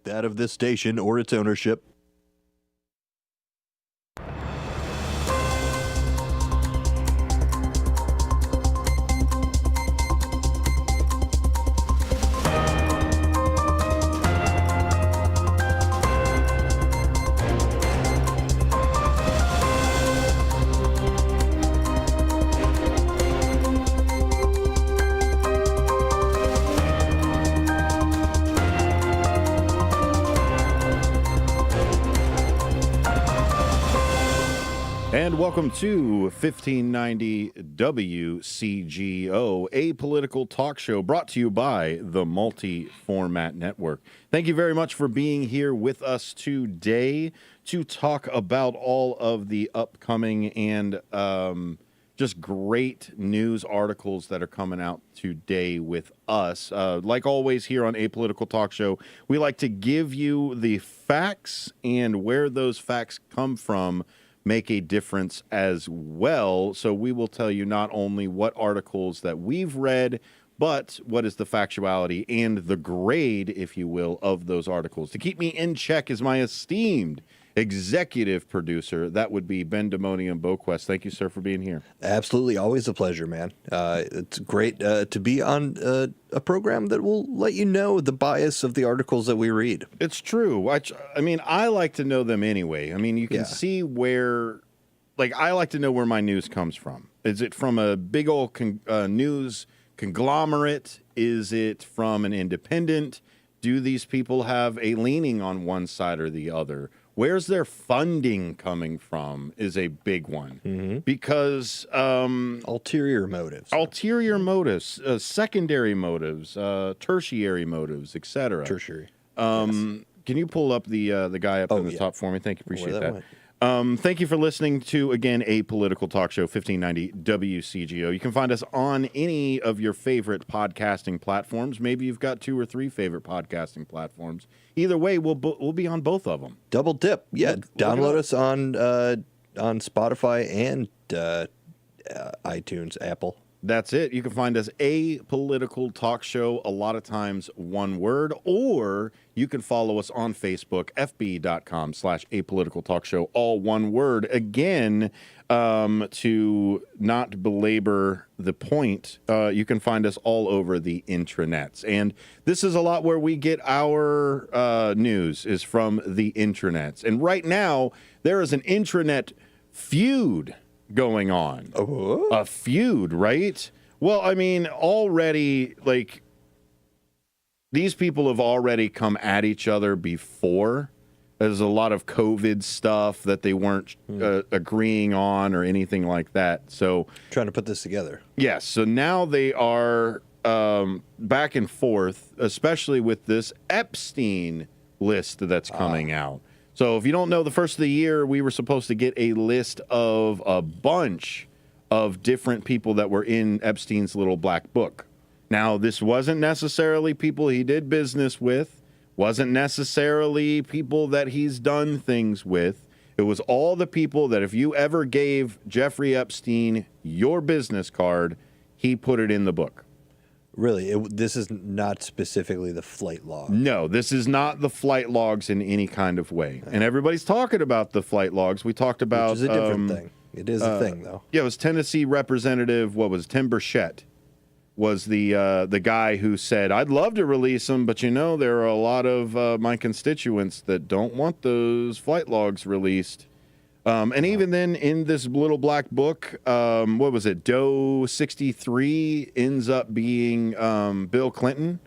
reflect that of this station or its ownership. And welcome to 1590 WCGO, a political talk show brought to you by the Multi-Format Network. Thank you very much for being here with us today to talk about all of the upcoming and just great news articles that are coming out today with us. Like always here on A Political Talk Show, we like to give you the facts and where those facts come from make a difference as well. So we will tell you not only what articles that we've read, but what is the factuality and the grade, if you will, of those articles. To keep me in check is my esteemed executive producer. That would be Ben Demonium Boquest. Thank you, sir, for being here. Absolutely. Always a pleasure, man. It's great to be on a program that will let you know the bias of the articles that we read. It's true. I mean, I like to know them anyway. I mean, you can see where, like, I like to know where my news comes from. Is it from a big old news conglomerate? Is it from an independent? Do these people have a leaning on one side or the other? Where's their funding coming from is a big one, because ulterior motives, secondary motives, tertiary motives, etc. Tertiary. Can you pull up the guy up in the top for me? Thank you, appreciate that. Thank you for listening to, again, A Political Talk Show, 1590 WCGO. You can find us on any of your favorite podcasting platforms. Maybe you've got 2 or 3 favorite podcasting platforms. Either way, we'll be on both of them. Double dip. Yeah, download us on Spotify and iTunes, Apple. That's it. You can find us A Political Talk Show, a lot of times one word, or you can follow us on Facebook, fb.com/apoliticaltalkshow, all one word. Again, to not belabor the point, you can find us all over the intranets. And this is a lot where we get our news is from the intranets. And right now, there is an intranet feud going on. A feud, right? Well, I mean, already, like, these people have already come at each other before. There's a lot of COVID stuff that they weren't agreeing on or anything like that. So trying to put this together. Yes. So now they are back and forth, especially with this Epstein list that's coming out. So if you don't know, the first of the year, we were supposed to get a list of a bunch of different people that were in Epstein's little black book. Now, this wasn't necessarily people he did business with, wasn't necessarily people that he's done things with. It was all the people that if you ever gave Jeffrey Epstein your business card, he put it in the book. Really? This is not specifically the flight log? No, this is not the flight logs in any kind of way. And everybody's talking about the flight logs. We talked about... Which is a different thing. It is a thing, though. Yeah, it was Tennessee Representative, Tim Burchett was the guy who said, I'd love to release them, but, you know, there are a lot of my constituents that don't want those flight logs released. And even then, in this little black book, what was it? Doe 63 ends up being Bill Clinton.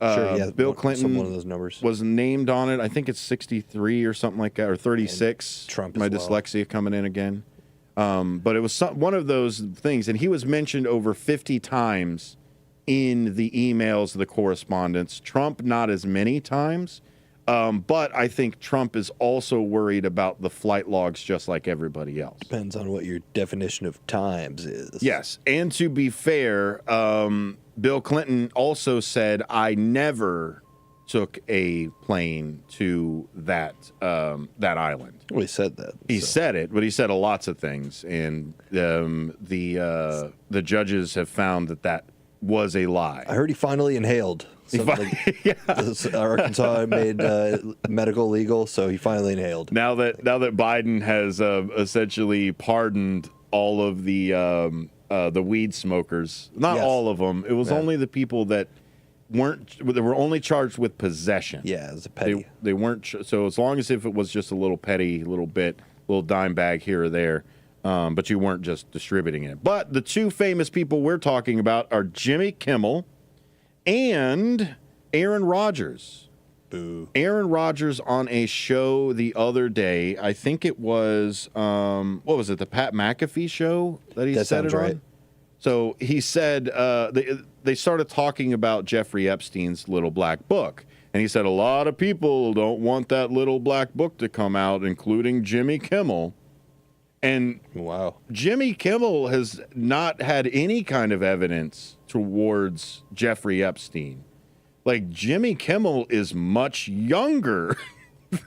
Sure, yeah. Bill Clinton one of those numbers was named on it. I think it's 63 or something like that, or 36. And Trump as My well. dyslexia coming in again. But it was one of those things, and he was mentioned over 50 times in the emails, the correspondence. Trump, not as many times. But I think Trump is also worried about the flight logs just like everybody else. Depends on what your definition of times is. Yes. And to be fair, Bill Clinton also said, I never took a plane to that island. Well, he said that. He said it, but he said lots of things. And the judges have found that was a lie. I heard he finally inhaled. Yeah. Arkansas made medical legal, so he finally inhaled. Now that Biden has essentially pardoned all of the weed smokers, not Yes. all of them. It was Yeah. only the people that were only charged with possession. Yeah, it was a petty. They weren't. So as long as if it was just a little petty, little dime bag here or there, but you weren't just distributing it. But the two famous people we're talking about are Jimmy Kimmel and Aaron Rodgers. Boo. Aaron Rodgers on a show the other day. I think it was what was it? The Pat McAfee show that he That said it sounds right. on. So he said they started talking about Jeffrey Epstein's little black book, and he said a lot of people don't want that little black book to come out, including Jimmy Kimmel. And Wow. Jimmy Kimmel has not had any kind of evidence towards Jeffrey Epstein. Like, Jimmy Kimmel is much younger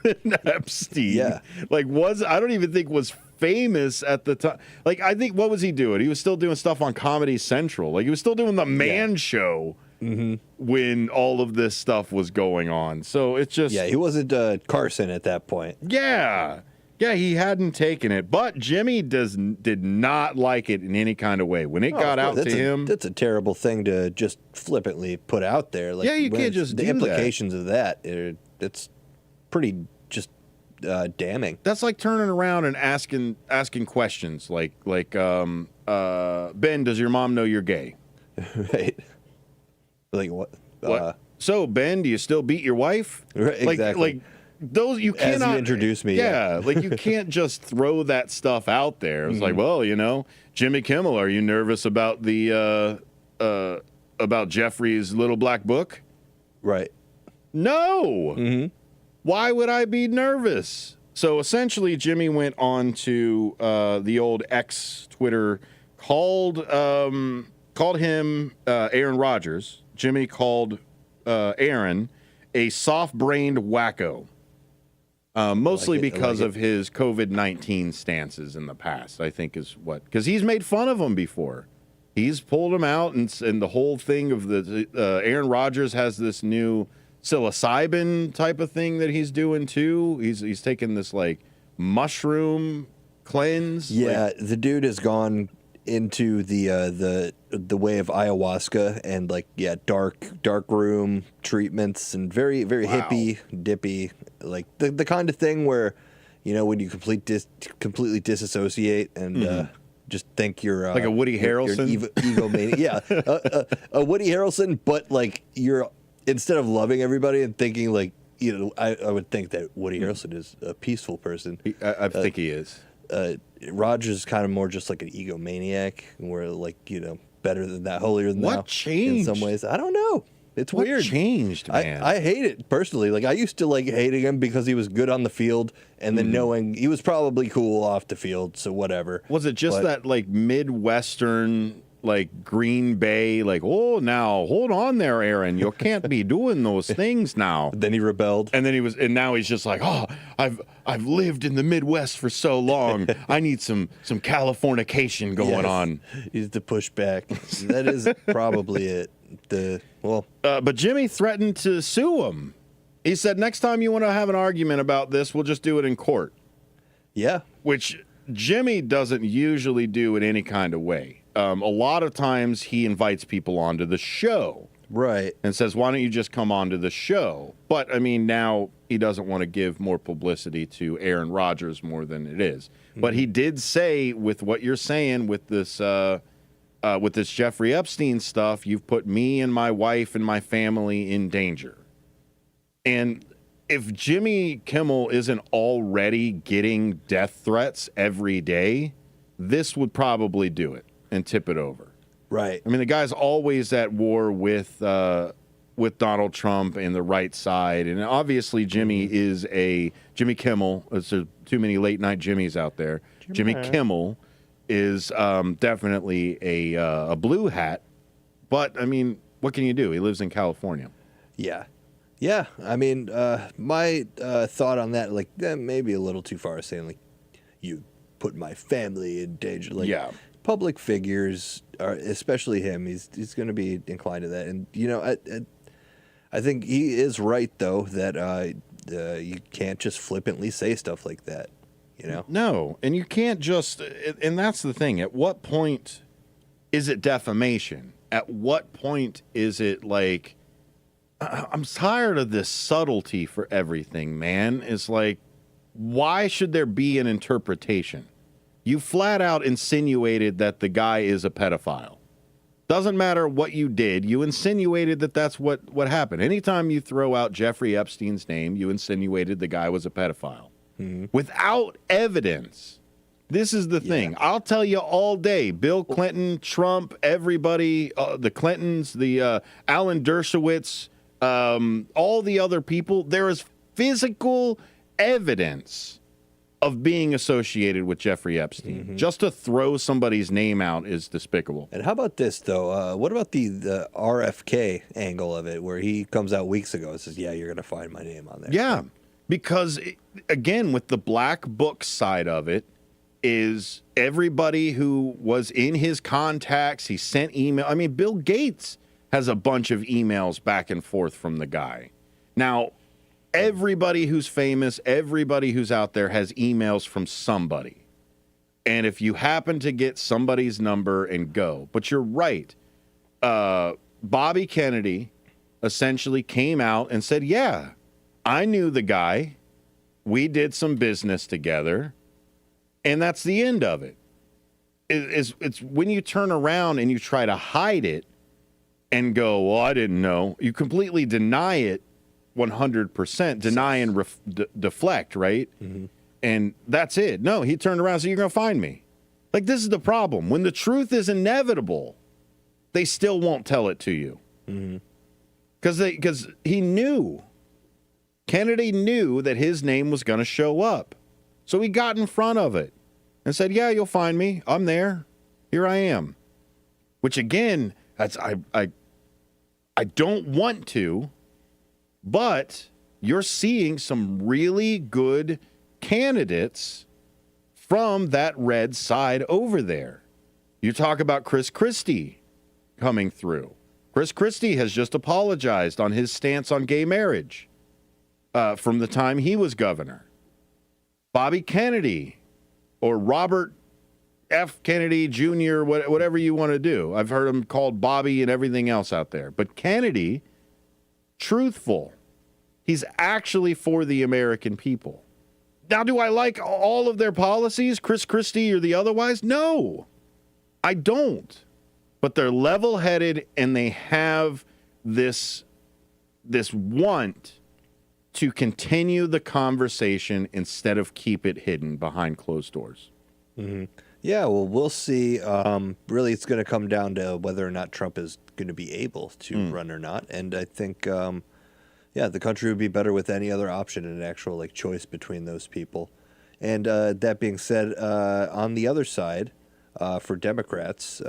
than Epstein. Yeah. Like, I don't even think was famous at the time. Like, I think, what was he doing? He was still doing stuff on Comedy Central. Like, he was still doing the Man Show when all of this stuff was going on. So it's just... Yeah, he wasn't Carson at that point. Yeah. Yeah, he hadn't taken it. But Jimmy did not like it in any kind of way. When it got out to him... That's a terrible thing to just flippantly put out there. Like, Yeah, you can't just the do that. implications of that, it's pretty just damning. That's like turning around and asking questions like Ben, does your mom know you're gay? Right. Like, what? What? So, Ben, do you still beat your wife? Right, exactly. Like those, you As cannot you introduce me. Yeah, like you can't just throw that stuff out there. It's like, well, Jimmy Kimmel, are you nervous about the about Jeffrey's little black book? Right. No. Mm-hmm. Why would I be nervous? So essentially, Jimmy went on to the old X Twitter, called him Aaron Rodgers. Jimmy called Aaron a soft-brained wacko, mostly because of his COVID-19 stances in the past, I think is what. Because he's made fun of him before. He's pulled him out, and the whole thing of the Aaron Rodgers has this new psilocybin type of thing that he's doing too. He's taking this like mushroom cleanse. Yeah, the dude has gone into the way of ayahuasca and dark room treatments and very hippie dippy, like the kind of thing where when you completely disassociate and just think you're like a Woody Harrelson, you're an egomaniac. Yeah, a Woody Harrelson, but like you're, instead of loving everybody and thinking like I would think that Woody Harrelson is a peaceful person. I think he is. Rogers is kind of more just like an egomaniac, and we're like, better than that, holier than thou. What changed? In some ways, I don't know. It's What weird. changed, man? I hate it personally. Like, I used to like hating him because he was good on the field, and then knowing he was probably cool off the field, so whatever. Was it just that like Midwestern, like Green Bay, like, oh, now hold on there, Aaron, you can't be doing those things now. Then he rebelled. And then now he's just like, oh, I've lived in the Midwest for so long. I need some Californication going on. He's the pushback. That is probably it. But Jimmy threatened to sue him. He said, next time you want to have an argument about this, we'll just do it in court. Yeah. Which Jimmy doesn't usually do in any kind of way. A lot of times he invites people onto the show. Right. And says, why don't you just come onto the show? But, I mean, now he doesn't want to give more publicity to Aaron Rodgers more than it is. Mm-hmm. But he did say, with what you're saying with this Jeffrey Epstein stuff, you've put me and my wife and my family in danger. And if Jimmy Kimmel isn't already getting death threats every day, this would probably do it and tip it over. Right. I mean, the guy's always at war with Donald Trump and the right side, and obviously Jimmy Kimmel. There's too many late night Jimmys out there. Jimmy Kimmel is definitely a blue hat, but I mean, what can you do? He lives in California. Yeah. Yeah. I mean, my thought on that, like, maybe a little too far, saying like, you put my family in danger. Like, yeah. public figures are, especially him, he's going to be inclined to that. And I think he is right though that you can't just flippantly say stuff like that. No, and you can't just, and that's the thing. At what point is it defamation? At what point is it like, I'm tired of this subtlety for everything, man. It's like, why should there be an interpretation? You flat out insinuated that the guy is a pedophile. Doesn't matter what you did. You insinuated that that's what happened. Anytime you throw out Jeffrey Epstein's name, you insinuated the guy was a pedophile. Without evidence. This is the thing. I'll tell you all day. Bill Clinton, Trump, everybody, the Clintons, the Alan Dershowitz, all the other people, there is physical evidence of being associated with Jeffrey Epstein. Just to throw somebody's name out is despicable. And how about this, though? What about the RFK angle of it, where he comes out weeks ago and says, yeah, you're going to find my name on there? Yeah, because, again, with the black book side of it, is everybody who was in his contacts, he sent email. I mean, Bill Gates has a bunch of emails back and forth from the guy. Now, everybody who's famous, everybody who's out there has emails from somebody. And if you happen to get somebody's number and go, but you're right. Bobby Kennedy essentially came out and said, yeah, I knew the guy. We did some business together. And that's the end of it. It's when you turn around and you try to hide it and go, well, I didn't know. You completely deny it 100%, deny and deflect, right? And that's it. No, he turned around and said, you're going to find me. Like, this is the problem. When the truth is inevitable, they still won't tell it to you. Because he knew. Kennedy knew that his name was going to show up. So he got in front of it and said, yeah, you'll find me. I'm there. Here I am. Which, again, that's I don't want to, but you're seeing some really good candidates from that red side over there. You talk about Chris Christie coming through. Chris Christie has just apologized on his stance on gay marriage from the time he was governor. Bobby Kennedy or Robert F. Kennedy Jr., whatever you want to do. I've heard him called Bobby and everything else out there. But Kennedy, truthful. He's actually for the American people. Now, do I like all of their policies, Chris Christie or the otherwise? No, I don't. But they're level-headed and they have this want to continue the conversation instead of keep it hidden behind closed doors. Yeah, well, we'll see. Really, it's going to come down to whether or not Trump is going to be able to run or not. And I think, the country would be better with any other option, an actual choice between those people. And that being said, on the other side, for Democrats,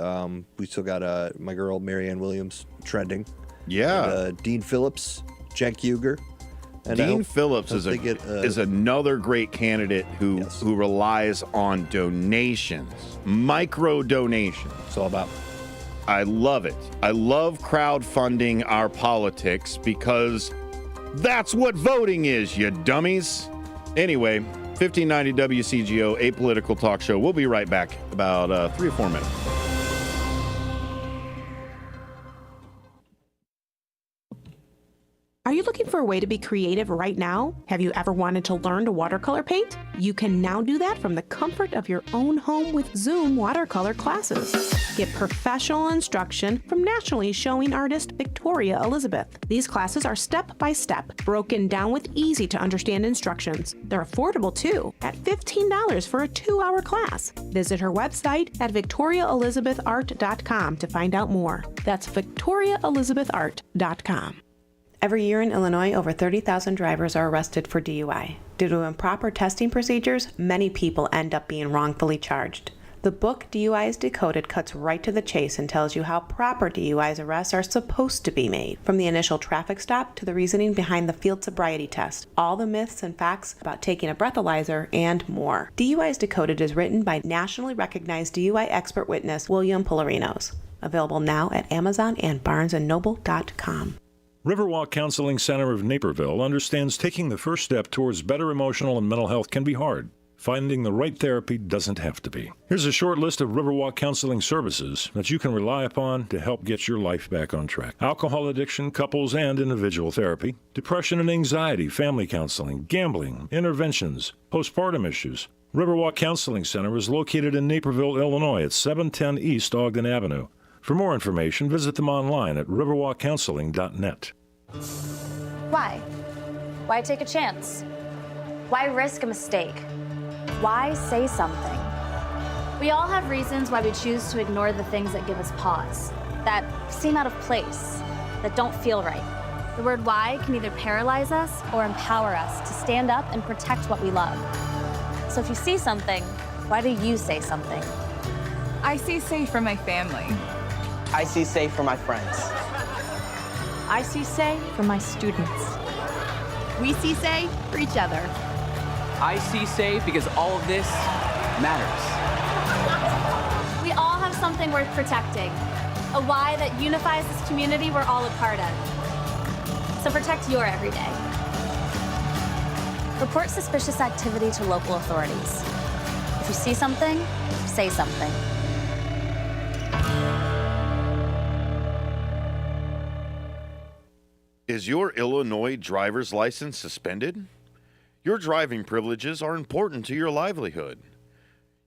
we still got my girl Marianne Williams trending. Yeah. And, Dean Phillips, Cenk Uygur. And Dean Phillips is another great candidate who relies on donations, micro donations. It's all about. I love it. I love crowdfunding our politics because that's what voting is, you dummies. Anyway, 1590 WCGO, a political talk show. We'll be right back about 3 or 4 minutes. Are you looking for a way to be creative right now? Have you ever wanted to learn to watercolor paint? You can now do that from the comfort of your own home with Zoom watercolor classes. Get professional instruction from nationally showing artist Victoria Elizabeth. These classes are step-by-step, broken down with easy-to-understand instructions. They're affordable, too, at $15 for a 2-hour class. Visit her website at victoriaelizabethart.com to find out more. That's victoriaelizabethart.com. Every year in Illinois, over 30,000 drivers are arrested for DUI. Due to improper testing procedures, many people end up being wrongfully charged. The book DUIs Decoded cuts right to the chase and tells you how proper DUIs arrests are supposed to be made, from the initial traffic stop to the reasoning behind the field sobriety test, all the myths and facts about taking a breathalyzer, and more. DUIs Decoded is written by nationally recognized DUI expert witness William Polarinos. Available now at Amazon and BarnesandNoble.com. Riverwalk Counseling Center of Naperville understands taking the first step towards better emotional and mental health can be hard. Finding the right therapy doesn't have to be. Here's a short list of Riverwalk counseling services that you can rely upon to help get your life back on track. Alcohol addiction, couples and individual therapy, depression and anxiety, family counseling, gambling, interventions, postpartum issues. Riverwalk Counseling Center is located in Naperville, Illinois at 710 East Ogden Avenue. For more information, visit them online at riverwalkcounseling.net. Why? Why take a chance? Why risk a mistake? Why say something? We all have reasons why we choose to ignore the things that give us pause, that seem out of place, that don't feel right. The word why can either paralyze us or empower us to stand up and protect what we love. So if you see something, why do you say something? I see safe for my family. I see safe for my friends. I see say for my students. We see say for each other. I see safe because all of this matters. We all have something worth protecting, a why that unifies this community we're all a part of. So protect your everyday. Report suspicious activity to local authorities. If you see something, say something. Is your Illinois driver's license suspended? Your driving privileges are important to your livelihood.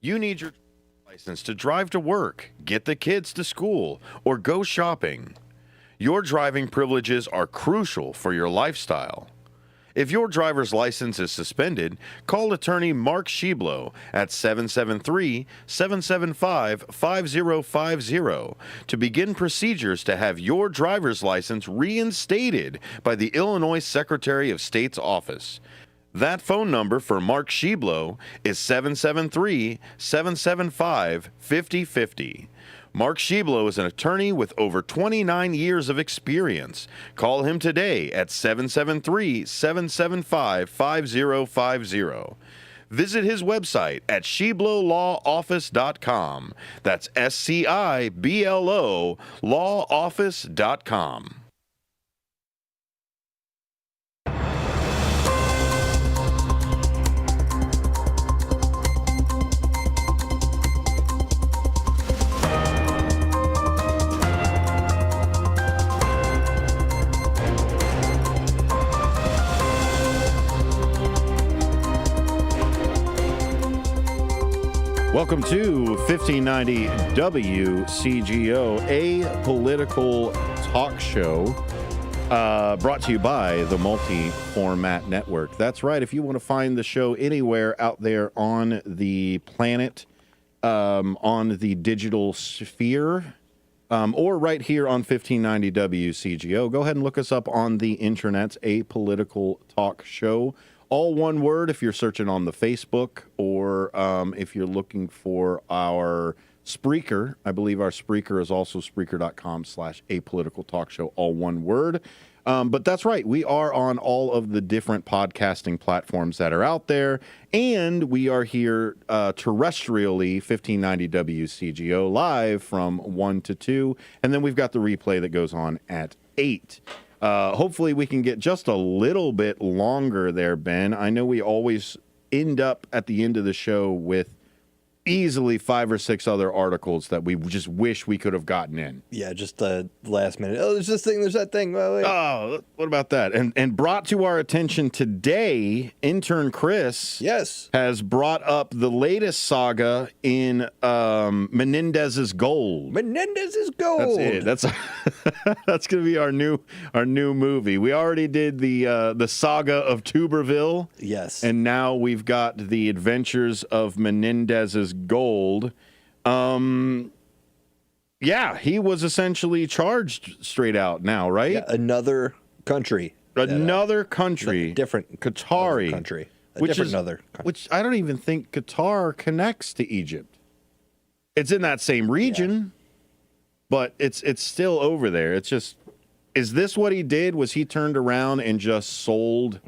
You need your license to drive to work, get the kids to school, or go shopping. Your driving privileges are crucial for your lifestyle. If your driver's license is suspended, call attorney Mark Schieblo at 773-775-5050 to begin procedures to have your driver's license reinstated by the Illinois Secretary of State's office. That phone number for Mark Schieblo is 773-775-5050. Mark Schieblo is an attorney with over 29 years of experience. Call him today at 773-775-5050. Visit his website at SchiebloLawOffice.com. That's SCIBLO lawoffice.com. Welcome to 1590 WCGO, a political talk show brought to you by the Multi-Format Network. That's right. If you want to find the show anywhere out there on the planet, on the digital sphere, or right here on 1590 WCGO, go ahead and look us up on the internet, a political talk show. All one word if you're searching on the Facebook, or if you're looking for our Spreaker. I believe our Spreaker is also Spreaker.com/apoliticaltalkshow, all one word. But that's right. We are on all of the different podcasting platforms that are out there. And we are here terrestrially, 1590 WCGO, live from 1 to 2. And then we've got the replay that goes on at 8. Hopefully we can get just a little bit longer there, Ben. I know we always end up at the end of the show with easily 5 or 6 other articles that we just wish we could have gotten in. Yeah, just the last minute. Oh, there's this thing, there's that thing. Well, oh, what about that? And brought to our attention today, intern Chris has brought up the latest saga in Menendez's Gold. Menendez's Gold. That's it. That's that's going to be our new movie. We already did the saga of Tuberville. Yes. And now we've got the adventures of Menendez's Gold. Yeah, he was essentially charged straight out now, right? Yeah, another country. Another country. Different Qatari. Country. Which I don't even think Qatar connects to Egypt. It's in that same region, but it's still over there. It's just, is this what he did? Was he turned around and just sold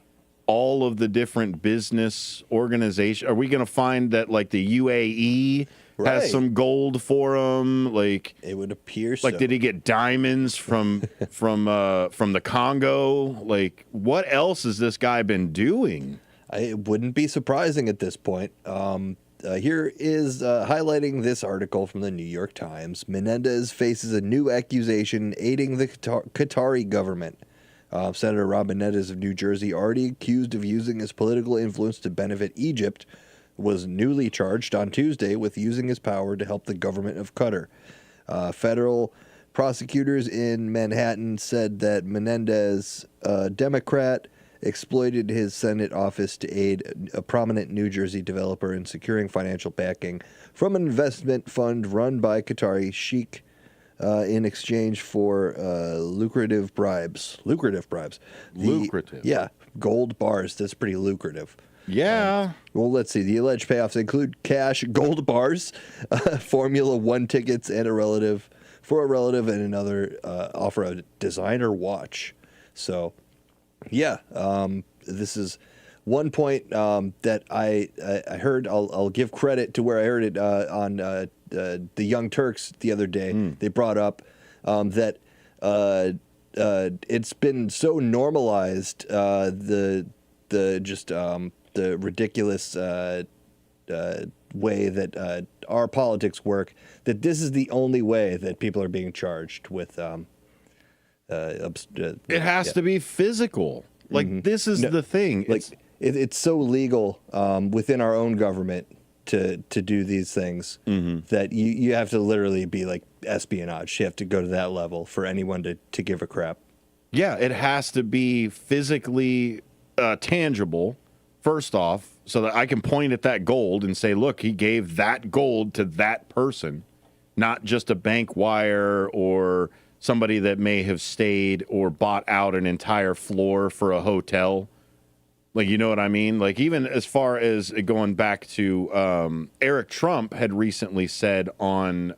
all of the different business organizations? Are we going to find that like the UAE has some gold for him? Like, it would appear like, so. did he get diamonds from the Congo? Like, what else has this guy been doing? It wouldn't be surprising at this point. Here is highlighting this article from the New York Times. Menendez faces a new accusation aiding the Qatari government. Senator Rob Menendez of New Jersey, already accused of using his political influence to benefit Egypt, was newly charged on Tuesday with using his power to help the government of Qatar. Federal prosecutors in Manhattan said that Menendez, a Democrat, exploited his Senate office to aid a prominent New Jersey developer in securing financial backing from an investment fund run by Qatari sheikh in exchange for lucrative bribes. Yeah, gold bars. That's pretty lucrative. Yeah. Well, let's see. The alleged payoffs include cash, gold bars, Formula One tickets, and a relative, and another offer a designer watch. So, yeah, this is one point that I heard. I'll give credit to where I heard it on the Young Turks the other day. They brought up that it's been so normalized, the ridiculous way that our politics work, that this is the only way that people are being charged with. It has to be physical. Like, this is the thing. Like, it's so legal within our own government to do these things that you have to literally be like espionage. You have to go to that level for anyone to give a crap. Yeah, it has to be physically tangible, first off, so that I can point at that gold and say, look, he gave that gold to that person, not just a bank wire or somebody that may have stayed or bought out an entire floor for a hotel. Like, you know what I mean? Like, even as far as going back to Eric Trump had recently said on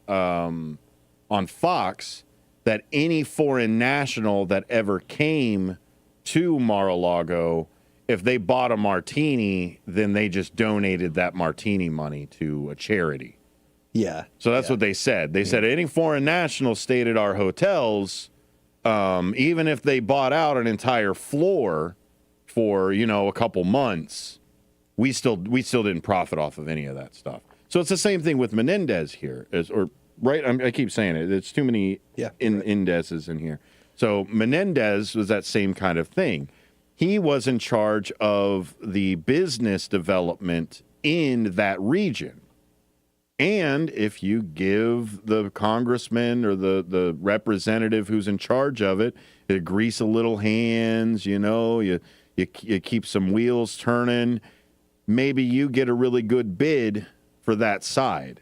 Fox that any foreign national that ever came to Mar-a-Lago, if they bought a martini, then they just donated that martini money to a charity. Yeah. So that's what they said. They said any foreign national stayed at our hotels, even if they bought out an entire floor for, a couple months, we still didn't profit off of any of that stuff. So it's the same thing with Menendez here, I keep saying it. It's too many Indezes in here. So Menendez was that same kind of thing. He was in charge of the business development in that region. And if you give the congressman or the representative who's in charge of it, grease a little hands, you keep some wheels turning, maybe you get a really good bid for that side.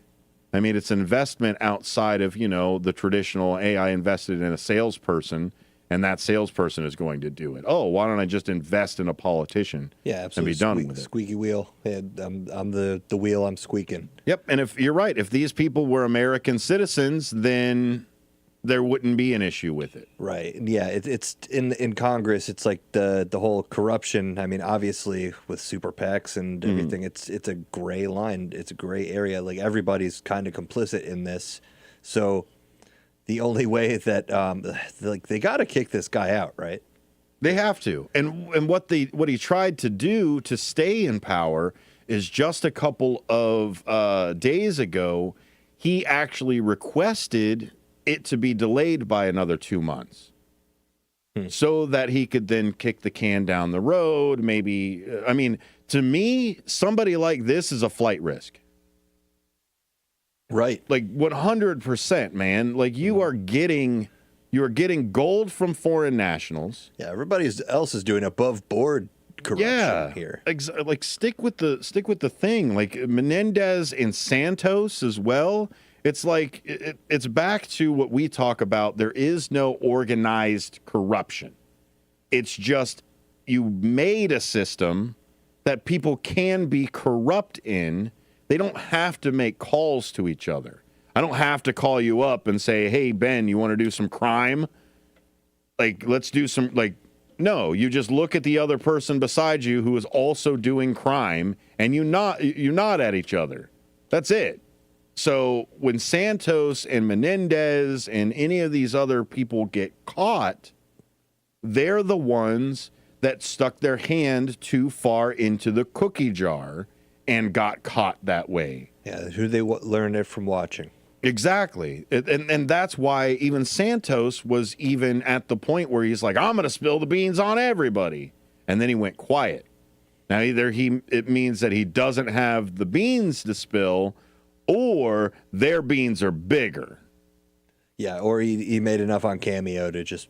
I mean, it's investment outside of, the traditional, hey, I invested in a salesperson, and that salesperson is going to do it. Oh, why don't I just invest in a politician? Yeah, absolutely. And be done with it. Squeaky wheel. Yeah, I'm the wheel. I'm squeaking. Yep. And if you're right, if these people were American citizens, then there wouldn't be an issue with it. Right. Yeah. It's in Congress. It's like the whole corruption. I mean, obviously with super PACs and everything, it's a gray line. It's a gray area. Like, everybody's kind of complicit in this. So the only way that they got to kick this guy out, right? They have to. And what he tried to do to stay in power is just a couple of days ago, he actually requested it to be delayed by another 2 months so that he could then kick the can down the road. Maybe, I mean, to me, somebody like this is a flight risk. Right. Like 100%, man. Like you are getting gold from foreign nationals. Yeah, everybody else is doing above board corruption here. Like stick with the thing. Like Menendez and Santos as well. It's like it's back to what we talk about. There is no organized corruption. It's just you made a system that people can be corrupt in. They don't have to make calls to each other. I don't have to call you up and say, hey, Ben, you want to do some crime? Like, let's do some, like, no, you just look at the other person beside you who is also doing crime, and you nod at each other. That's it. So when Santos and Menendez and any of these other people get caught, they're the ones that stuck their hand too far into the cookie jar and got caught that way. Yeah, who they learned it from watching. Exactly. And that's why even Santos was even at the point where he's like, I'm going to spill the beans on everybody. And then he went quiet. Now, either it means that he doesn't have the beans to spill, or their beans are bigger. Yeah, or he made enough on Cameo to just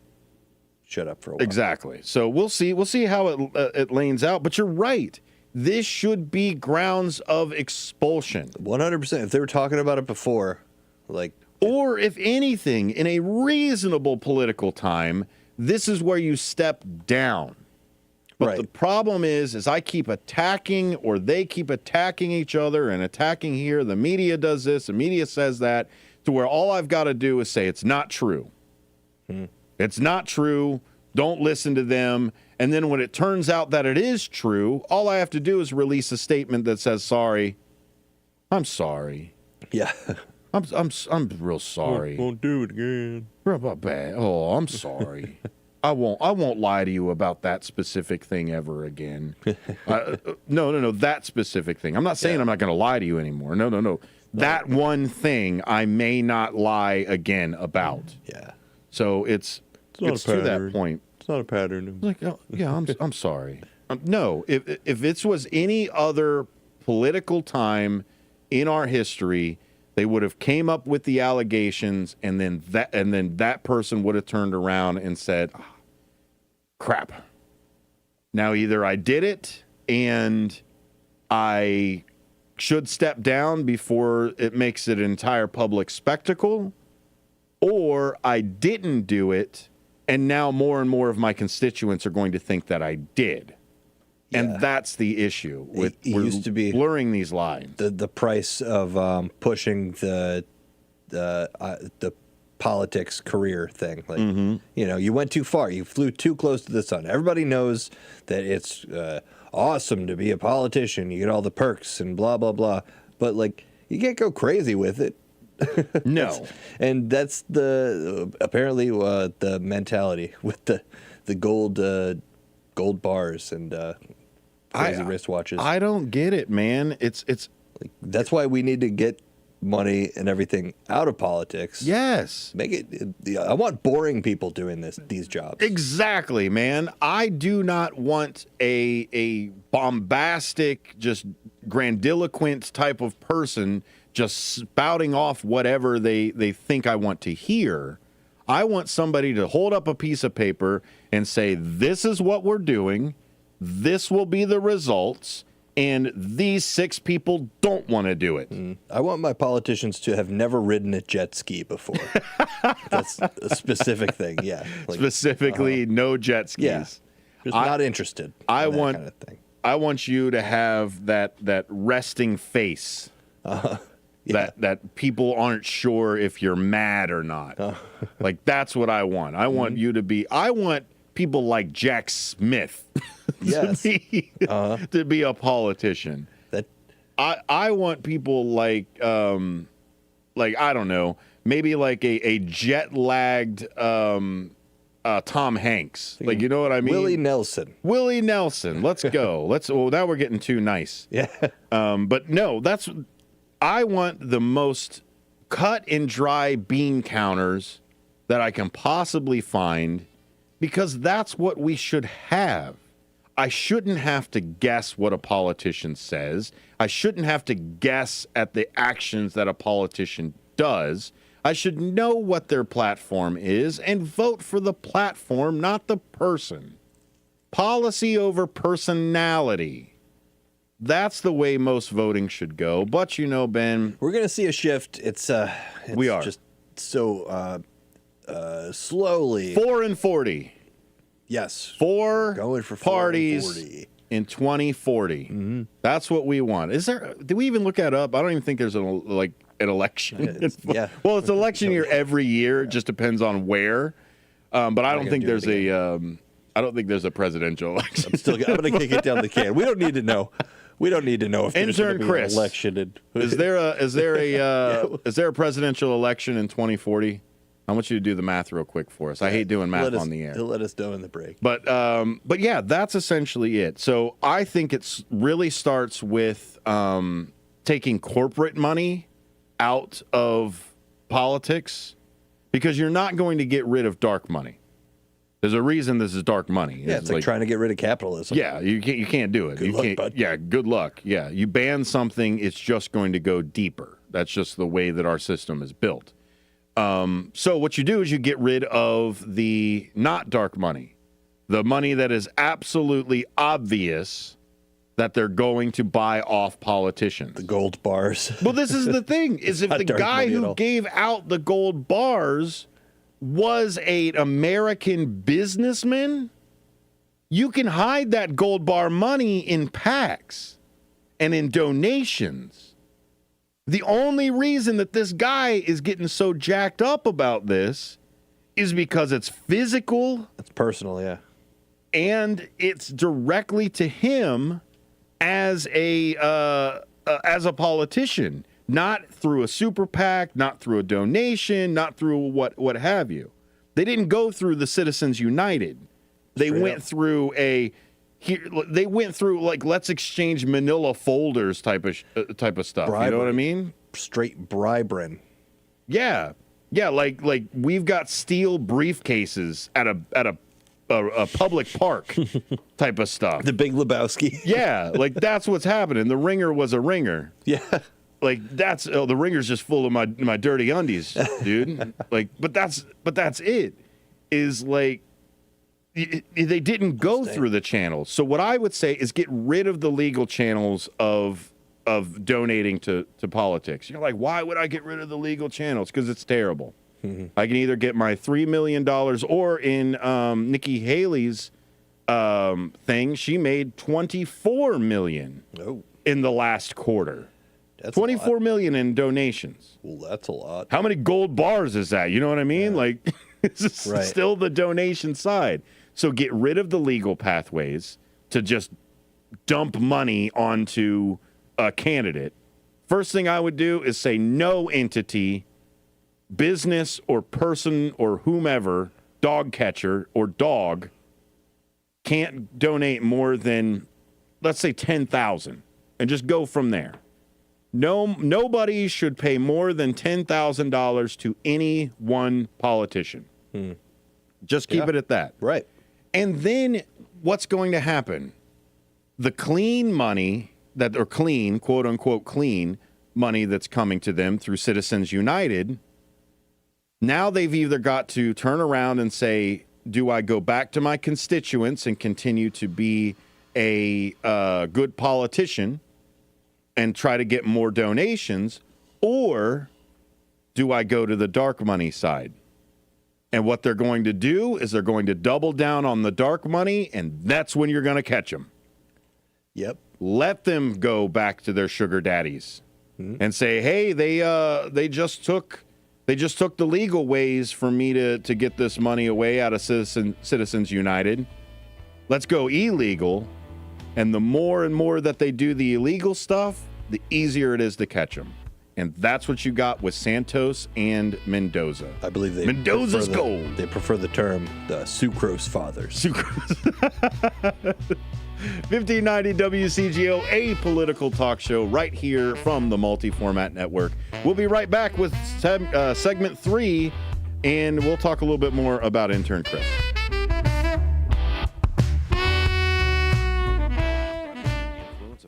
shut up for a while. Exactly. So we'll see. We'll see how it lanes out. But you're right. This should be grounds of expulsion. 100%. If they were talking about it before, like, or if anything, in a reasonable political time, this is where you step down. But the problem is I keep attacking, or they keep attacking each other and attacking here. The media does this, the media says that, to where all I've got to do is say it's not true. It's not true. Don't listen to them. And then when it turns out that it is true, all I have to do is release a statement that says, sorry. I'm sorry. Yeah. I'm real sorry. Won't do it again. Bad. Oh, I'm sorry. I won't lie to you about that specific thing ever again. No, that specific thing. I'm not saying I'm not going to lie to you anymore. No. That one thing I may not lie again about. Yeah. So it's to that point. It's not a pattern. Like, oh, yeah, I'm sorry. No, if this was any other political time in our history, they would have came up with the allegations, and then that person would have turned around and said, oh, crap. Now either I did it and I should step down before it makes it an entire public spectacle, or I didn't do it, and now more and more of my constituents are going to think that I did. Yeah. And that's the issue with it used to be blurring these lines. The price of pushing the politics career thing. Like, you know, you went too far. You flew too close to the sun. Everybody knows that it's awesome to be a politician. You get all the perks and blah, blah, blah. But, like, you can't go crazy with it. No. That's apparently the mentality with the gold bars and crazy wristwatches. I don't get it, man. It's like, that's why we need to get money and everything out of politics. Yes. Make it. I want boring people doing these jobs. Exactly, man. I do not want a bombastic, just grandiloquent type of person just spouting off whatever they think I want to hear. I want somebody to hold up a piece of paper and say, this is what we're doing. This will be the results. And these 6 people don't want to do it. I want my politicians to have never ridden a jet ski before. That's a specific thing, yeah. Like, specifically, no jet skis. Yeah. Just not interested. I in that want kind of thing. I want you to have that resting face. Yeah. That people aren't sure if you're mad or not. Like, that's what I want. I want you to be. I want people like Jack Smith yes. to be a politician. I want people like I don't know, maybe like a jet lagged Tom Hanks. Like, you know what I mean? Willie Nelson. Let's go. Well, now we're getting too nice. Yeah. But no, I want the most cut and dry bean counters that I can possibly find, because that's what we should have. I shouldn't have to guess what a politician says. I shouldn't have to guess at the actions that a politician does. I should know what their platform is and vote for the platform, not the person. Policy over personality. That's the way most voting should go. But, you know, Ben, we're going to see a shift. We are just so slowly. 4 and 40. Yes. 4 going for parties 40. In 2040. That's what we want. Do we even look that up? I don't even think there's an election. Yeah. Well, it's election year every year. It just depends on where. But I don't think there's I don't think there's a presidential election. I'm going to kick it down the can. We don't need to know. We don't need to know if there's going to be Chris, an election. Is there a presidential election in 2040? I want you to do the math real quick for us. I hate doing math on the air. He'll let us know in the break. But yeah, that's essentially it. So I think it's really starts with taking corporate money out of politics, because you're not going to get rid of dark money. There's a reason this is dark money. Yeah, it's like trying to get rid of capitalism. Yeah, you can't do it. Good luck, bud. Yeah, good luck. Yeah, you ban something, it's just going to go deeper. That's just the way that our system is built. So what you do is you get rid of the not dark money, the money that is absolutely obvious that they're going to buy off politicians. The gold bars. Well, this is the thing, is if the guy who gave out the gold bars was an American businessman, you can hide that gold bar money in PACs and in donations. The only reason that this guy is getting so jacked up about this is because it's physical. It's personal, yeah. And it's directly to him as a politician, not through a super PAC, not through a donation, not through what have you. They didn't go through the Citizens United. They went through like, let's exchange manila folders type of stuff. Bribery. You know what I mean? Straight bribery. Yeah. Like we've got steel briefcases at a public park type of stuff. The Big Lebowski. Yeah, like that's what's happening. The ringer was a ringer. Yeah. Like the ringer's just full of my dirty undies, dude. Like, but that's it. Is like they didn't go through the channels. So what I would say is get rid of the legal channels of donating to politics. You're like, why would I get rid of the legal channels? Because it's terrible. I can either get my $3 million, or in Nikki Haley's thing, she made $24 million in the last quarter. That's $24 million in donations. Well, that's a lot. How many gold bars is that? You know what I mean? Like, it's still the donation side. So get rid of the legal pathways to just dump money onto a candidate. First thing I would do is say no entity, business or person or whomever, dog catcher or dog, can't donate more than, let's say, 10,000, and just go from there. Nobody should pay more than $10,000 to any one politician. Just keep it at that. Right. And then what's going to happen? The clean money or clean, quote unquote, clean money that's coming to them through Citizens United, now they've either got to turn around and say, do I go back to my constituents and continue to be a good politician and try to get more donations, or do I go to the dark money side? And what they're going to do is they're going to double down on the dark money, and that's when you're going to catch them. Yep. Let them go back to their sugar daddies and say, hey, they just took the legal ways for me to get this money away out of Citizens United. Let's go illegal. And the more and more that they do the illegal stuff, the easier it is to catch them. And that's what you got with Santos and Mendoza. I believe Mendoza's gold. They prefer the term the sucrose fathers. 1590 WCGO, a political talk show right here from the Multi-Format Network. We'll be right back with segment 3, and we'll talk a little bit more about intern Chris.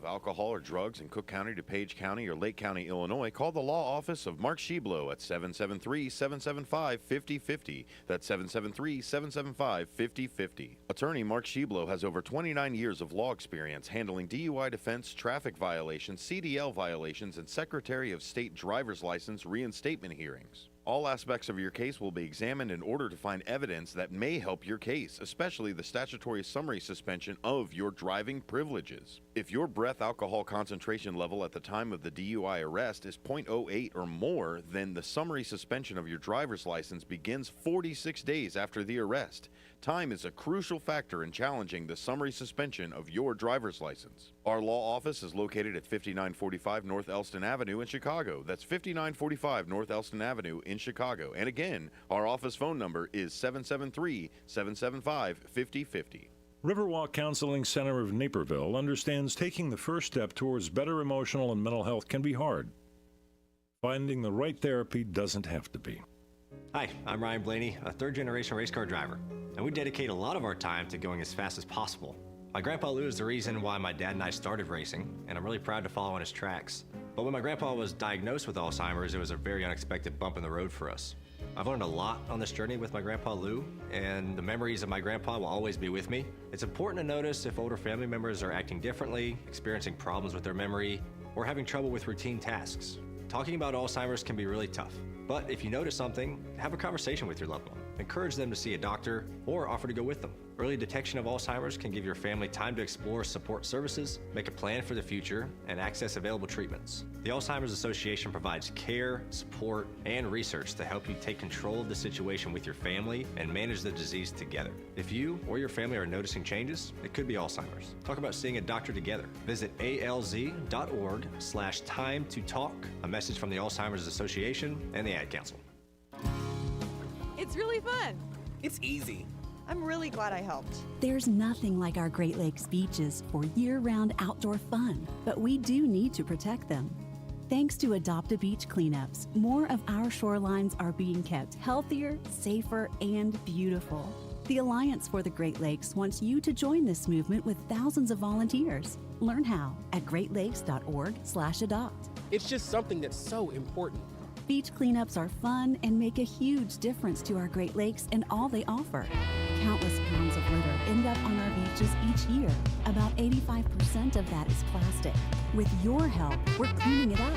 Alcohol or drugs in Cook County, DuPage County, or Lake County, Illinois, call the law office of Mark Sheblo at 773-775-5050. That's 773-775-5050. Attorney Mark Sheblo has over 29 years of law experience handling DUI defense, traffic violations, CDL violations, and Secretary of State driver's license reinstatement hearings. All aspects of your case will be examined in order to find evidence that may help your case, especially the statutory summary suspension of your driving privileges. If your breath alcohol concentration level at the time of the DUI arrest is 0.08 or more, then the summary suspension of your driver's license begins 46 days after the arrest. Time is a crucial factor in challenging the summary suspension of your driver's license. Our law office is located at 5945 North Elston Avenue in Chicago. That's 5945 North Elston Avenue in Chicago. And again, our office phone number is 773-775-5050. Riverwalk Counseling Center of Naperville understands taking the first step towards better emotional and mental health can be hard. Finding the right therapy doesn't have to be. Hi, I'm Ryan Blaney, a third-generation race car driver, and we dedicate a lot of our time to going as fast as possible. My grandpa Lou is the reason why my dad and I started racing, and I'm really proud to follow in his tracks. But when my grandpa was diagnosed with Alzheimer's, it was a very unexpected bump in the road for us. I've learned a lot on this journey with my grandpa Lou, and the memories of my grandpa will always be with me. It's important to notice if older family members are acting differently, experiencing problems with their memory, or having trouble with routine tasks. Talking about Alzheimer's can be really tough, but if you notice something, have a conversation with your loved one. Encourage them to see a doctor or offer to go with them. Early detection of Alzheimer's can give your family time to explore support services, make a plan for the future, and access available treatments. The Alzheimer's Association provides care, support, and research to help you take control of the situation with your family and manage the disease together. If you or your family are noticing changes, it could be Alzheimer's. Talk about seeing a doctor together. Visit alz.org/time to talk. A message from the Alzheimer's Association and the Ad Council. It's really fun. It's easy. I'm really glad I helped. There's nothing like our Great Lakes beaches for year-round outdoor fun, but we do need to protect them. Thanks to Adopt a Beach cleanups, more of our shorelines are being kept healthier, safer, and beautiful. The Alliance for the Great Lakes wants you to join this movement with thousands of volunteers. Learn how at greatlakes.org/adopt. It's just something that's so important. Beach cleanups are fun and make a huge difference to our Great Lakes and all they offer. Countless pounds of litter end up on our beaches each year. About 85% of that is plastic. With your help, we're cleaning it up.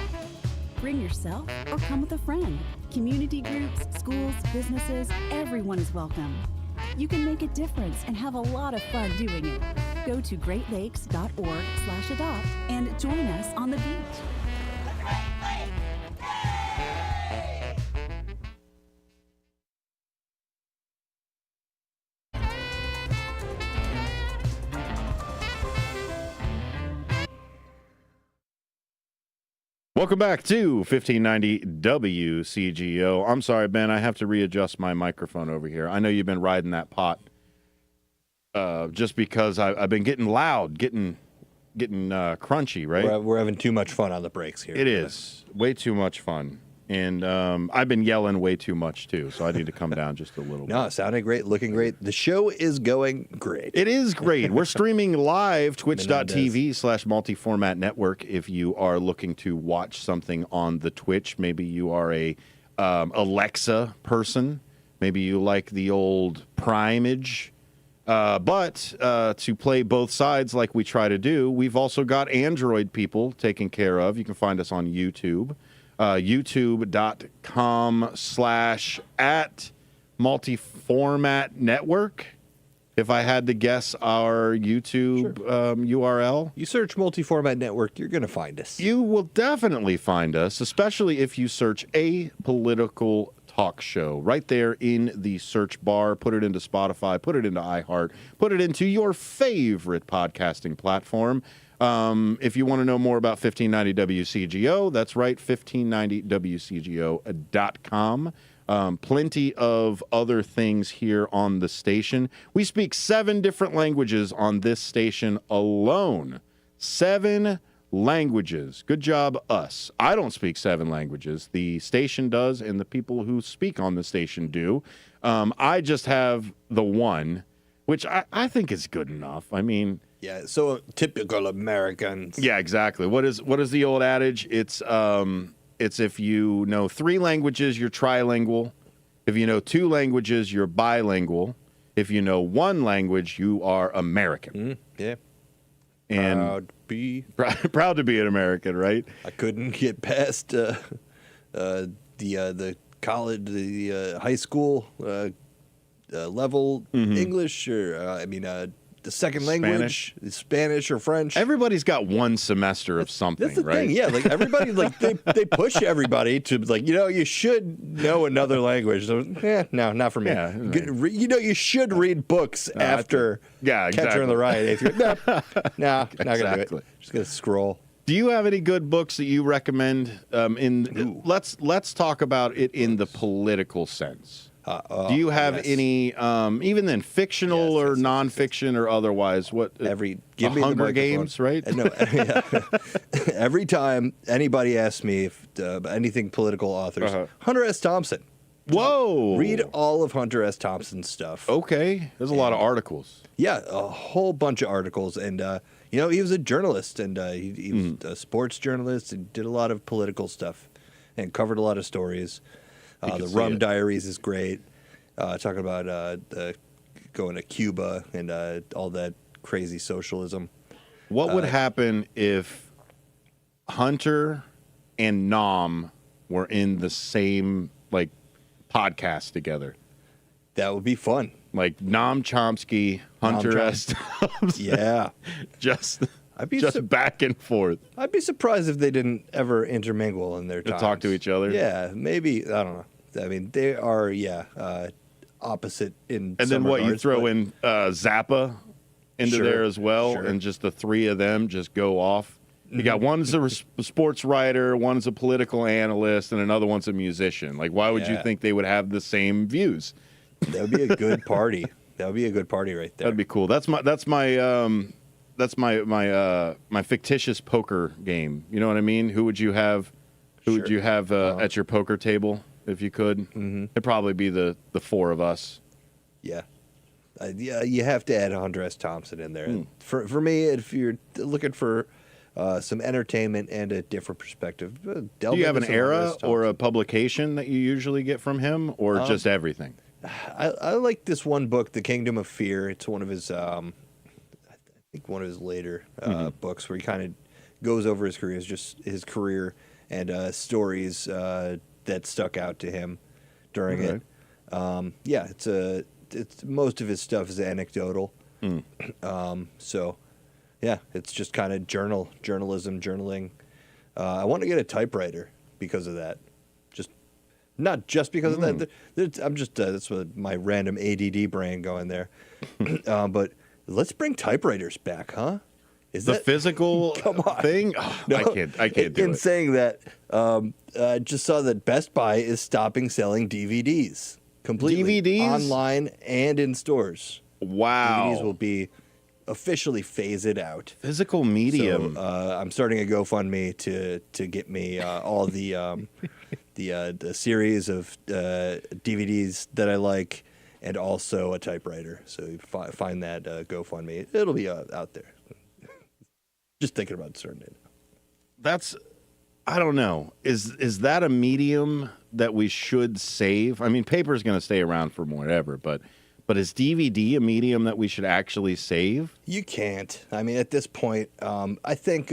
Bring yourself or come with a friend. Community groups, schools, businesses, everyone is welcome. You can make a difference and have a lot of fun doing it. Go to greatlakes.org/adopt and join us on the beach. Welcome back to 1590 WCGO. I'm sorry, Ben, I have to readjust my microphone over here. I know you've been riding that pot just because I've been getting loud, getting crunchy, right? We're having too much fun on the breaks here. It is. Way too much fun. And I've been yelling way too much, too, so I need to come down just a little bit. No, sounding great, looking great. The show is going great. It is great. We're streaming live, twitch.tv/multiformat network. If you are looking to watch something on the Twitch, maybe you are a Alexa person. Maybe you like the old Primeage. But to play both sides like we try to do, we've also got Android people taken care of. You can find us on YouTube. YouTube.com/@multiformat network. If I had to guess our YouTube URL. You search Multiformat Network, you're going to find us. You will definitely find us, especially if you search a political talk show. Right there in the search bar. Put it into Spotify, put it into iHeart, put it into your favorite podcasting platform. If you want to know more about 1590 WCGO, that's right, 1590WCGO.com. Plenty of other things here on the station. We speak 7 different languages on this station alone. 7 languages. Good job, us. I don't speak 7 languages. The station does, and the people who speak on the station do. I just have the one, which I think is good enough. I mean... Yeah, so typical Americans. Yeah, exactly. What is the old adage? It's if you know 3 languages, you're trilingual. If you know 2 languages, you're bilingual. If you know 1 language, you are American. Yeah. And proud to be an American, right? I couldn't get past the college, the high school level English, or the second language, Spanish or French. Everybody's got one semester of something, That's the right? thing, yeah. Like everybody, like they push everybody to like, you should know another language. So, no, not for me. Yeah, you should read books after Catcher in the Rye. Eighth grade. No, not gonna do it. Just gonna scroll. Do you have any good books that you recommend? Let's talk about it in the political sense. Do you have any, even then, fictional or nonfiction or otherwise? What give me Hunger the Games, right? No, every time anybody asks me if anything political authors, Hunter S. Thompson. Whoa! Read all of Hunter S. Thompson's stuff. Okay, there's a lot of articles. Yeah, a whole bunch of articles, and he was a journalist, and he was a sports journalist, and did a lot of political stuff, and covered a lot of stories. The Rum Diaries is great. Talking about going to Cuba and all that crazy socialism. What would happen if Hunter and Nom were in the same podcast together? That would be fun. Like Noam Chomsky, Hunter S. Thompson. Yeah, just back and forth. I'd be surprised if they didn't ever intermingle in their times. To talk to each other. Yeah, maybe. I don't know. I mean, they are opposite in. And then you throw in Zappa into there as well, and just the three of them just go off. You got one's a sports writer, one's a political analyst, and another one's a musician. Like, why would you think they would have the same views? That would be a good party. That would be a good party right there. That'd be cool. That's my fictitious poker game. You know what I mean? Who would you have? Who would you have at your poker table if you could? Mm-hmm. It'd probably be the four of us. Yeah. You have to add Hunter S. Thompson in there. For me, if you're looking for some entertainment and a different perspective, do you have an era or a publication that you usually get from him, or just everything? I like this one book, The Kingdom of Fear. It's one of his, I think one of his later books where he kind of goes over his career, his career and stories that stuck out to him during it. It's most of his stuff is anecdotal. So, yeah, it's just kind of journalism. I want to get a typewriter because of that. Not just because of that. I'm just that's what my random ADD brain going there. But let's bring typewriters back, huh? Is the physical thing? Oh, no, I can't do it. In saying that, I just saw that Best Buy is stopping selling DVDs completely. DVDs? Online and in stores. Wow. DVDs will be officially phased out. Physical medium. So, I'm starting a GoFundMe to get me all the series of DVDs that I like, and also a typewriter. So you find that GoFundMe. It'll be out there. Just thinking about starting it. I don't know. Is that a medium that we should save? I mean, paper is going to stay around for whatever, but is DVD a medium that we should actually save? You can't. I mean, at this point, I think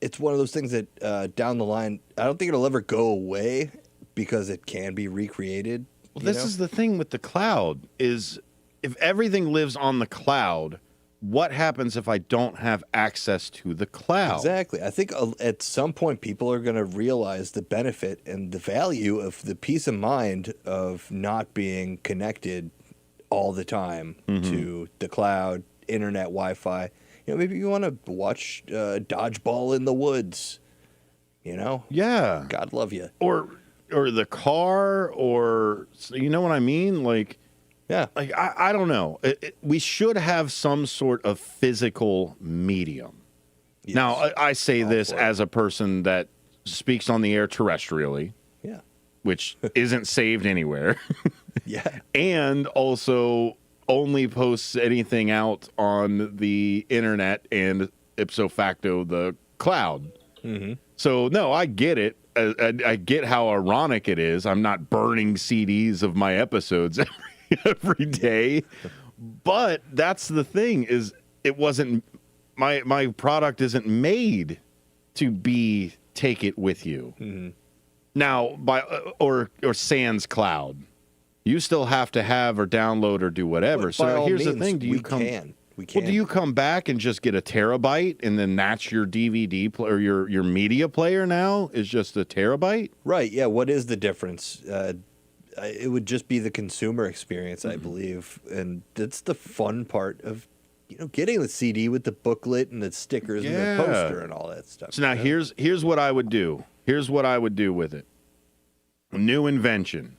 it's one of those things that down the line, I don't think it'll ever go away because it can be recreated. Well, this is the thing with the cloud is if everything lives on the cloud, what happens if I don't have access to the cloud? Exactly. I think at some point people are going to realize the benefit and the value of the peace of mind of not being connected all the time to the cloud, internet, Wi-Fi. Maybe you want to watch Dodgeball in the Woods. Yeah. God love you. Or the car, or you know what I mean? Like, yeah. Like I don't know. We should have some sort of physical medium. Yes. Now, I say this as a person that speaks on the air terrestrially. Yeah. Which isn't saved anywhere. Yeah. And also only posts anything out on the internet and ipso facto the cloud. Mm-hmm. So, no, I get it. I get how ironic it is. I'm not burning CDs of my episodes every day. But that's the thing is it wasn't my product isn't made to be take it with you. Mm-hmm. Now, or sans cloud, you still have to have or download or do whatever. So here's the thing: do you come? We can. Well, do you come back and just get a terabyte, and then that's your DVD or your media player? Now is just a terabyte, right? Yeah. What is the difference? It would just be the consumer experience, I believe, and that's the fun part of getting the CD with the booklet and the stickers and the poster and all that stuff. So now here's what I would do. Here's what I would do with it. A new invention.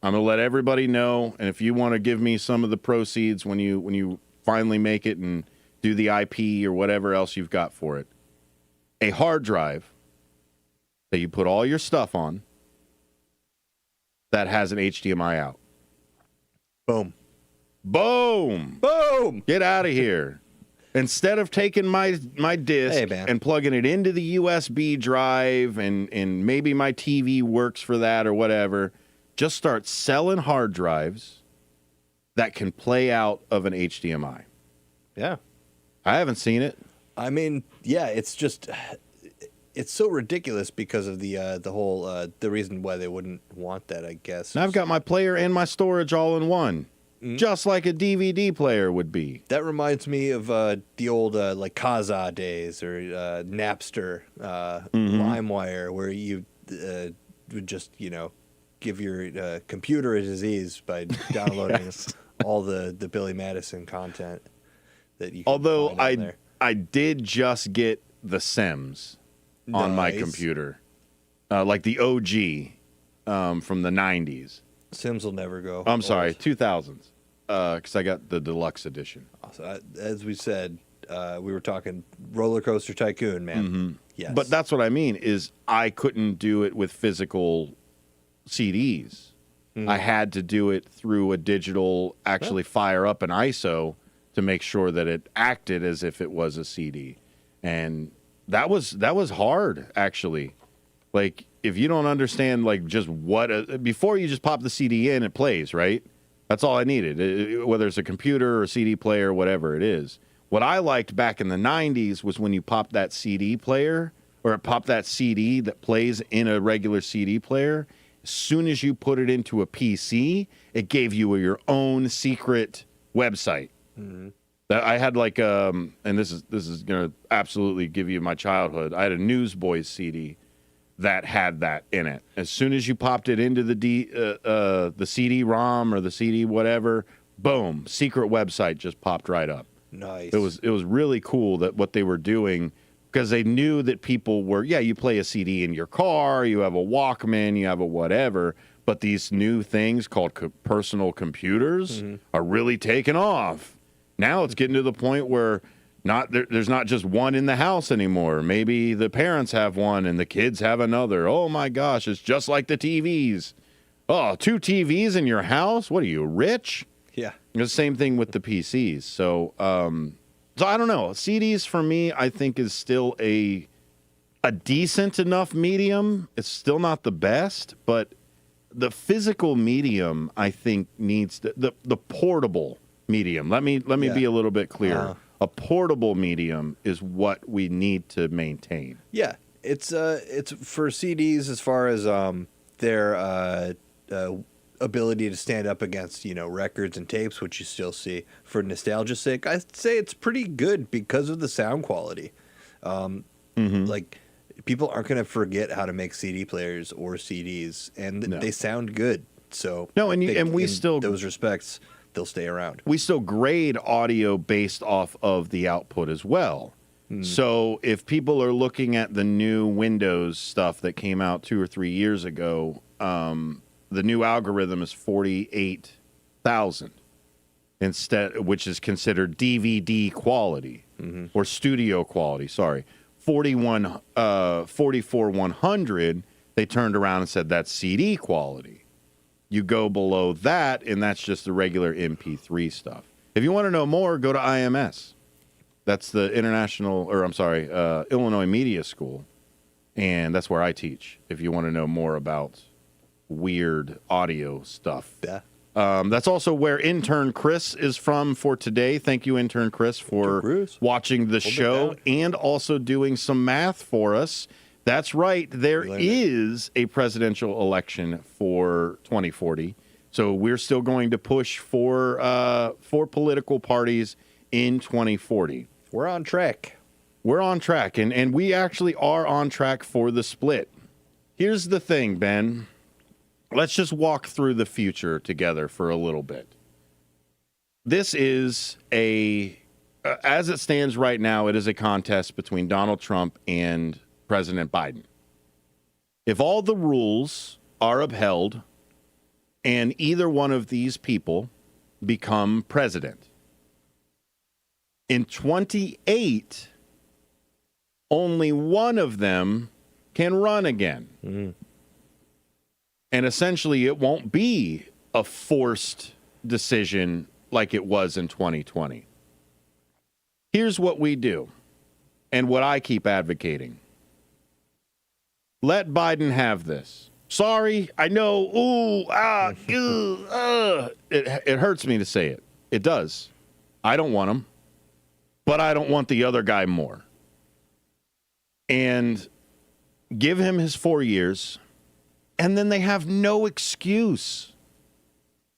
I'm gonna let everybody know, and if you want to give me some of the proceeds when you finally make it and do the IP or whatever else you've got for it, a hard drive that you put all your stuff on that has an HDMI out. Boom. Boom. Boom. Get out of here. Instead of taking my disc and plugging it into the USB drive and maybe my TV works for that or whatever, just start selling hard drives that can play out of an HDMI. Yeah. I haven't seen it. I mean, yeah, it's so ridiculous because of the whole the reason why they wouldn't want that, I guess. Now I've got my player and my storage all in one, just like a DVD player would be. That reminds me of the old like Kazaa days or Napster, LimeWire, where you would just give your computer a disease by downloading all the Billy Madison content that you. Although I did just get the Sims on my computer, like the OG from the 90s. Sims will never go. I'm sorry, 2000s, because I got the deluxe edition. Also, as we said, we were talking Roller Coaster Tycoon, man. Mm-hmm. Yes. But that's what I mean is I couldn't do it with physical CDs. I had to do it through a digital, actually fire up an ISO to make sure that it acted as if it was a CD. And that was hard, actually. Like, if you don't understand, like, just before you just pop the CD in, it plays, right? That's all I needed, whether it's a computer or a CD player, whatever it is. What I liked back in the 90s was when you pop that CD player, or pop that CD that plays in a regular CD player. As soon as you put it into a PC, it gave you your own secret website. Mm-hmm. That I had like, and this is gonna absolutely give you my childhood. I had a Newsboys CD that had that in it. As soon as you popped it into the CD-ROM or the CD whatever, boom, secret website just popped right up. Nice. It was really cool that what they were doing. Because they knew that people were, you play a CD in your car, you have a Walkman, you have a whatever, but these new things called personal computers are really taking off. Now it's getting to the point where there's not just one in the house anymore. Maybe the parents have one and the kids have another. Oh my gosh, it's just like the TVs. Oh, 2 TVs in your house? What are you, rich? Yeah. The same thing with the PCs. So I don't know. CDs for me, I think, is still a decent enough medium. It's still not the best, but the physical medium, I think, needs the portable medium. Let me be a little bit clearer. A portable medium is what we need to maintain. Yeah, it's for CDs as far as their ability to stand up against records and tapes, which you still see. For nostalgia's sake, I'd say it's pretty good because of the sound quality. Like, people aren't going to forget how to make CD players or CDs, and they sound good. So no, and we still, those respects, they'll stay around. We still grade audio based off of the output as well. So if people are looking at the new Windows stuff that came out 2 or 3 years ago, the new algorithm is 48,000 instead, which is considered DVD quality or studio quality. Sorry, 44,100. They turned around and said that's CD quality. You go below that, and that's just the regular MP3 stuff. If you want to know more, go to IMS. That's the Illinois Media School, and that's where I teach. If you want to know more about weird audio stuff. Yeah. That's also where intern Chris is from for today. Thank you, intern Chris, for watching the show and also doing some math for us. That's right. There is a presidential election for 2040. So we're still going to push for political parties in 2040. We're on track. We're on track, and we actually are on track for the split. Here's the thing, Ben. Let's just walk through the future together for a little bit. This is as it stands right now, it is a contest between Donald Trump and President Biden. If all the rules are upheld and either one of these people become president, in 28, only one of them can run again. Mm-hmm. And essentially, it won't be a forced decision like it was in 2020. Here's what we do, and what I keep advocating. Let Biden have this. Sorry, I know, it hurts me to say it. It does. I don't want him, but I don't want the other guy more. And give him his 4 years, and then they have no excuse.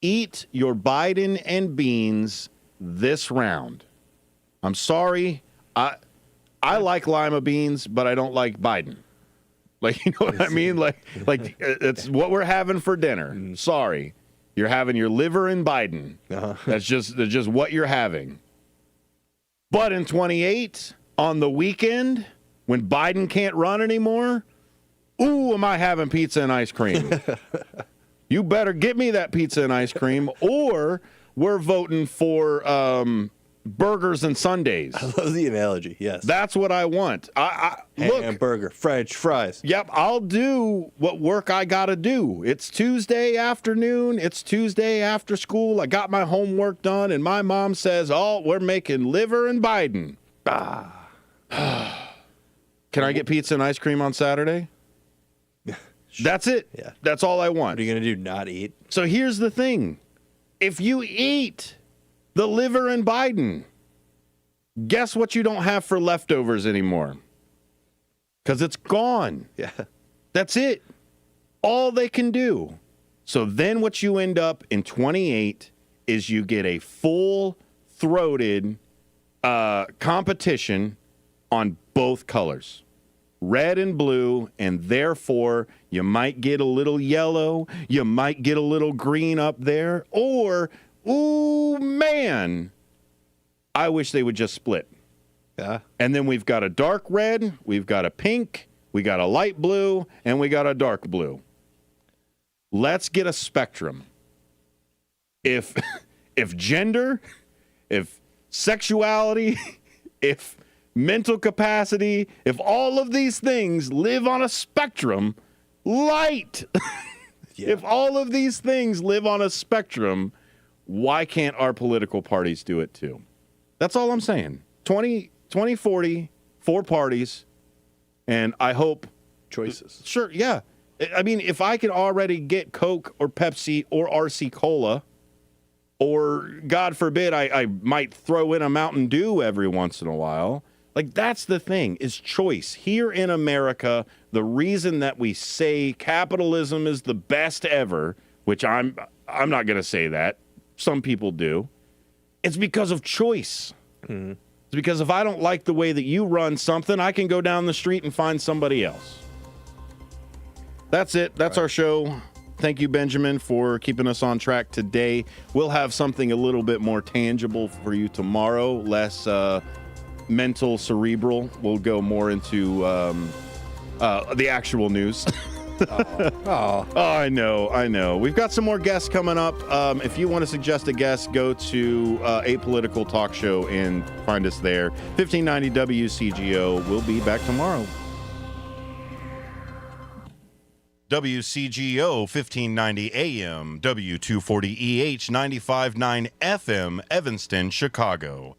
Eat your Biden and beans this round. I'm sorry. I like lima beans, but I don't like Biden. Like, you know what I mean? Like it's what we're having for dinner. Sorry. You're having your liver and Biden. Uh-huh. That's just what you're having. But in 28, on the weekend, when Biden can't run anymore, am I having pizza and ice cream? You better get me that pizza and ice cream, or we're voting for burgers and sundaes. I love the analogy. Yes, that's what I want. Look, hamburger, French fries. Yep, I'll do what work I gotta do. It's Tuesday afternoon. It's Tuesday after school. I got my homework done, and my mom says, "Oh, we're making liver and Biden." Can I get pizza and ice cream on Saturday? That's it. Yeah, that's all I want. What are you gonna do? Not eat? So here's the thing: if you eat the liver and Biden, guess what you don't have for leftovers anymore? Because it's gone. Yeah. That's it. All they can do. So then what you end up in 28 is you get a full-throated competition on both colors, red and blue, and therefore you might get a little yellow, you might get a little green up there, or ooh, man, I wish they would just split. Yeah. And then we've got a dark red, we've got a pink, we got a light blue, and we got a dark blue. Let's get a spectrum. If gender, if sexuality, if mental capacity, if all of these things live on a spectrum, light. Yeah. If all of these things live on a spectrum, why can't our political parties do it too? That's all I'm saying. 2040, 4 parties, and I hope... Choices. Sure, yeah. I mean, if I could already get Coke or Pepsi or RC Cola, or, God forbid, I might throw in a Mountain Dew every once in a while. Like, that's the thing, is choice. Here in America, the reason that we say capitalism is the best ever, which I'm not going to say that. Some people do. It's because of choice. Mm-hmm. It's because if I don't like the way that you run something, I can go down the street and find somebody else. That's it. That's our show. Thank you, Benjamin, for keeping us on track today. We'll have something a little bit more tangible for you tomorrow, less mental, cerebral. We'll go more into the actual news. Oh, I know. We've got some more guests coming up. If you want to suggest a guest, go to A Political Talk Show and find us there. 1590 WCGO. We'll be back tomorrow. WCGO 1590 AM, W240EH 95.9 FM, Evanston, Chicago.